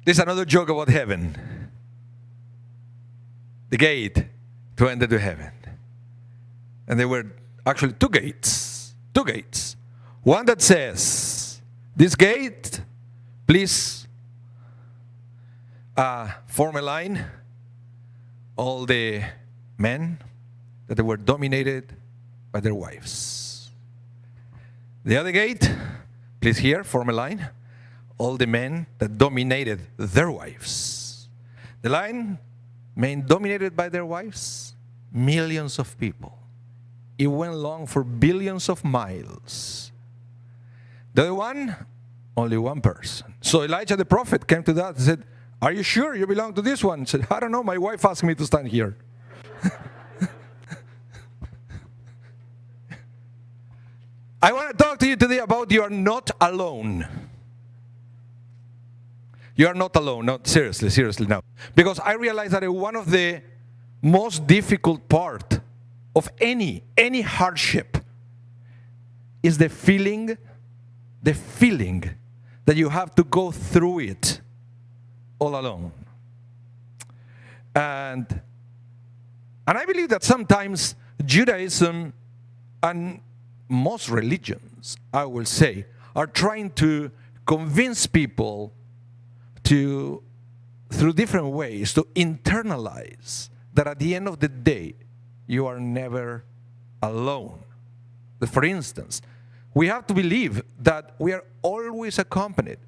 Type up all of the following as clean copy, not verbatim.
There's another joke about heaven. The gate to enter to heaven. And there were actually two gates. Two gates. One that says, this gate, please form a line. All the men that they were dominated by their wives. The other gate, please here, form a line. All the men that dominated their wives. The line, men dominated by their wives, millions of people. It went long for billions of miles. The other one, only one person. So Elijah the prophet came to that and said, are you sure you belong to this one? He said, I don't know, my wife asked me to stand here. I want to talk to you today about you are not alone. You are not alone. No, seriously now. Because I realize that one of the most difficult part of any hardship is the feeling that you have to go through it all alone. And I believe that sometimes Judaism and most religions, I will say, are trying to convince people through different ways, to internalize that at the end of the day, you are never alone. For instance, we have to believe that we are always accompanied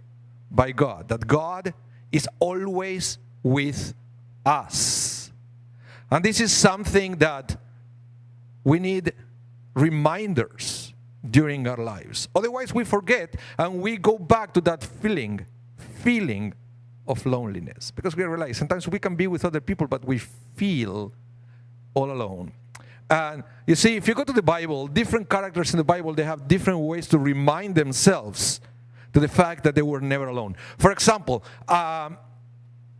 by God, that God is always with us. And this is something that we need reminders during our lives. Otherwise, we forget and we go back to that feeling of loneliness. Because we realize sometimes we can be with other people, but we feel all alone. And you see, if you go to the Bible, different characters in the Bible, they have different ways to remind themselves to the fact that they were never alone. For example,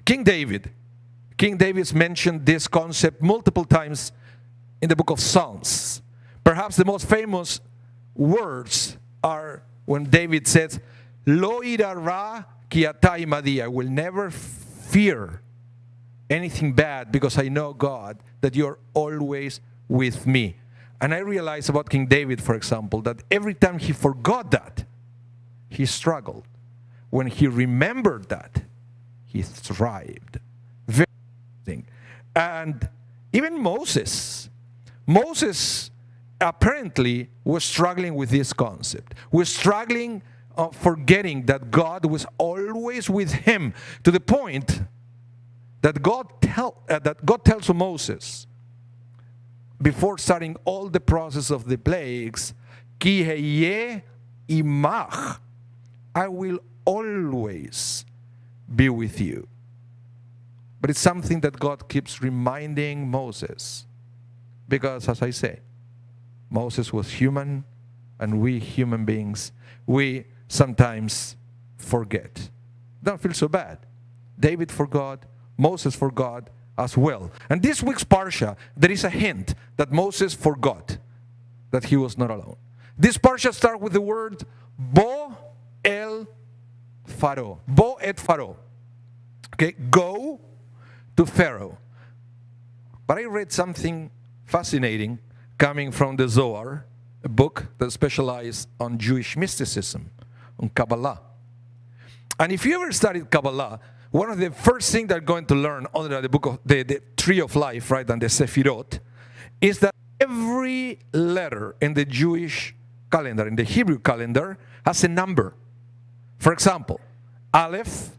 King David's mentioned this concept multiple times in the book of Psalms. Perhaps the most famous words are when David says, Lo ira ra ki ata imadi. I will never fear anything bad because I know, God, that you're always with me. And I realized about King David, for example, that every time he forgot that, he struggled. When he remembered that, he thrived. Very interesting. And even Moses apparently was struggling with this concept. Was struggling forgetting that God was always with him, to the point that God tells Moses, before starting all the process of the plagues, Ki heye imach, I will always be with you. But it's something that God keeps reminding Moses. Because, as I say, Moses was human, and we human beings, we sometimes forget. Don't feel so bad. David forgot, Moses forgot as well. And this week's Parsha, there is a hint that Moses forgot that he was not alone. This Parsha starts with the word Bo el Pharaoh. Bo et Pharaoh. Okay, go to Pharaoh. But I read something fascinating coming from the Zohar, a book that specializes on Jewish mysticism, on Kabbalah. And if you ever studied Kabbalah, one of the first things they're going to learn under the book of the Tree of Life, right, and the Sefirot, is that every letter in the Jewish calendar, in the Hebrew calendar, has a number. For example, Aleph,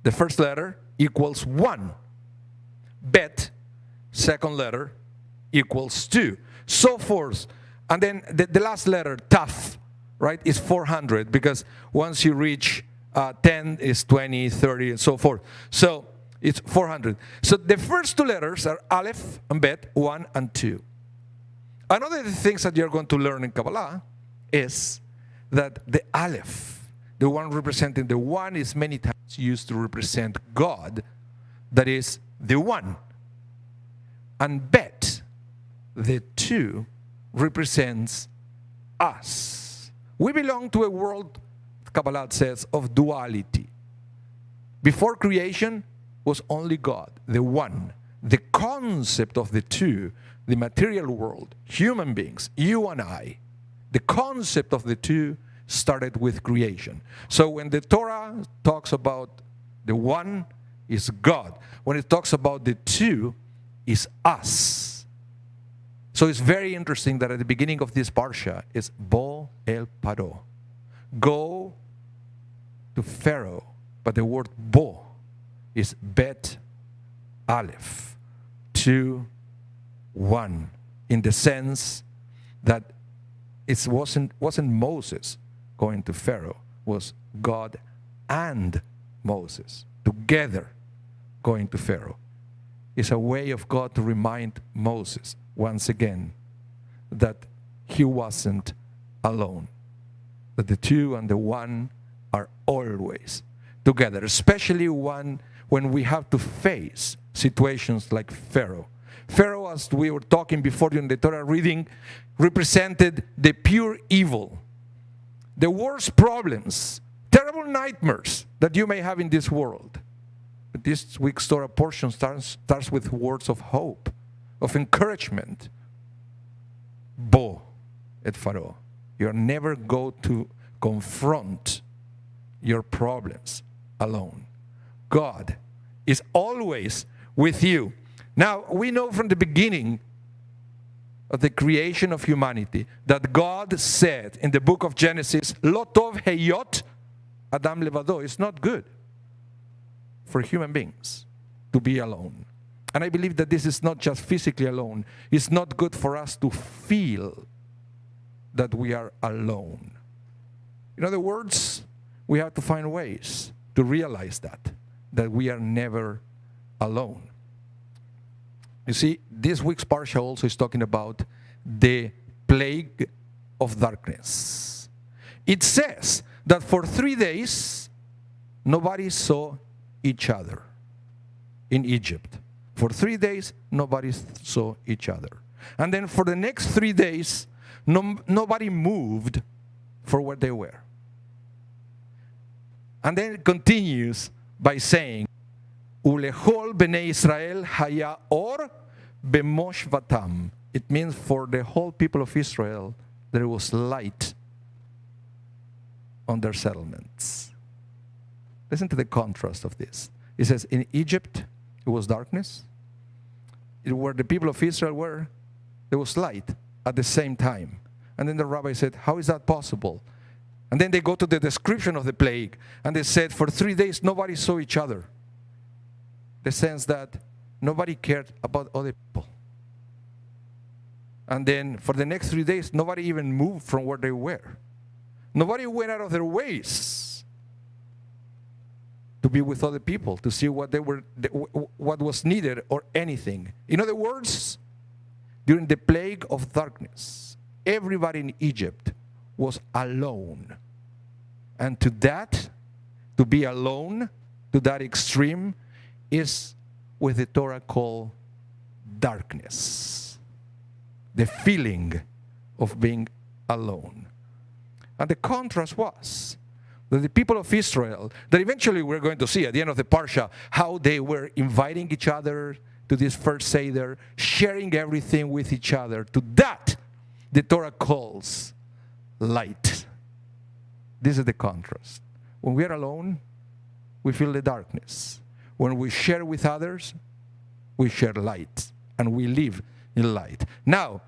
the first letter, equals 1. Bet, second letter, equals 2. So forth. And then the last letter, Taf, right, is 400, because once you reach 10 is 20, 30, and so forth. So it's 400. So the first two letters are Aleph and Bet, 1 and 2. Another of the things that you're going to learn in Kabbalah is that the Aleph, the one representing the one, is many times used to represent God, that is the one. And Bet, the 2, represents us. We belong to a world, Kabbalah says, of duality. Before creation was only God, the one. The concept of the two, the material world, human beings, you and I, the concept of the two started with creation. So when the Torah talks about the one, is God. When it talks about the two, is us. So it's very interesting that at the beginning of this parsha is Bo el Paro. Go to Pharaoh. But the word Bo is Bet Aleph. 2, 1. In the sense that it wasn't Moses going to Pharaoh. It was God and Moses together going to Pharaoh. It's a way of God to remind Moses once again that he wasn't alone. That the two and the one are always together, especially when we have to face situations like Pharaoh. Pharaoh, as we were talking before during the Torah reading, represented the pure evil, the worst problems, terrible nightmares that you may have in this world. But this week's Torah portion starts with words of hope, of encouragement. Bo et Pharaoh. You're never going to confront your problems alone. God is always with you. Now, we know from the beginning of the creation of humanity that God said in the book of Genesis, Lo tov heyot Adam levado. It's not good for human beings to be alone. And I believe that this is not just physically alone. It's not good for us to feel that we are alone. In other words, we have to find ways to realize that we are never alone. You see, this week's parsha also is talking about the plague of darkness. It says that for 3 days, nobody saw each other in Egypt. For 3 days, nobody saw each other. And then for the next 3 days, nobody moved from where they were. And then it continues by saying, Ulechol bnei Israel haya or bemoshvatam. It means for the whole people of Israel, there was light on their settlements. Listen to the contrast of this. It says, in Egypt, it was darkness. Where the people of Israel were, there was light at the same time. And then the rabbi said, how is that possible? And then they go to the description of the plague, and they said, for 3 days, nobody saw each other. The sense that nobody cared about other people. And then for the next 3 days, nobody even moved from where they were. Nobody went out of their ways to be with other people, to see what was needed or anything. In other words, during the plague of darkness, everybody in Egypt was alone. And to be alone, to that extreme, is what the Torah called darkness. The feeling of being alone. And the contrast was that the people of Israel, that eventually we're going to see at the end of the Parsha, how they were inviting each other to this first Seder, sharing everything with each other. To that, the Torah calls light. This is the contrast. When we are alone, we feel the darkness. When we share with others, we share light, and we live in light. Now,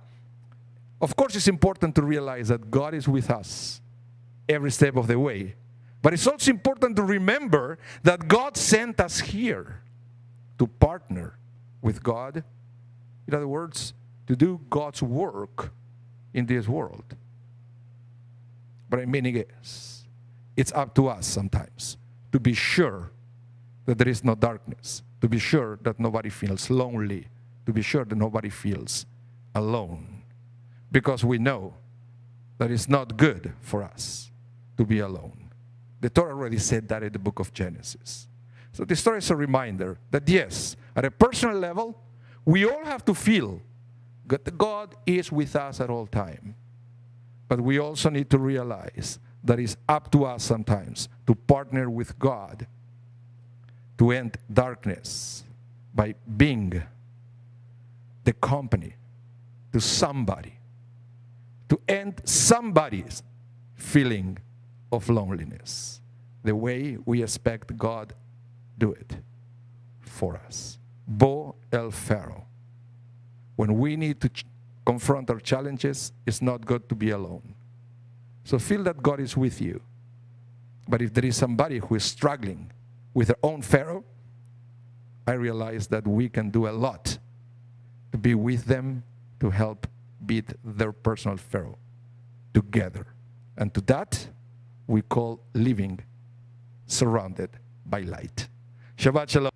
of course, it's important to realize that God is with us every step of the way. But it's also important to remember that God sent us here to partner with God. In other words, to do God's work in this world. But my meaning is, it's up to us sometimes to be sure that there is no darkness, to be sure that nobody feels lonely, to be sure that nobody feels alone. Because we know that it's not good for us to be alone. The Torah already said that in the book of Genesis. So this story is a reminder that yes, at a personal level, we all have to feel that God is with us at all time. But we also need to realize that it's up to us sometimes to partner with God to end darkness by being the company to somebody, to end somebody's feeling of loneliness, the way we expect God do it for us. Bo el Pharaoh. When we need to confront our challenges, it's not good to be alone. So feel that God is with you. But if there is somebody who is struggling with their own Pharaoh, I realize that we can do a lot to be with them, to help beat their personal Pharaoh together. And to that, we call living surrounded by light. Shabbat Shalom.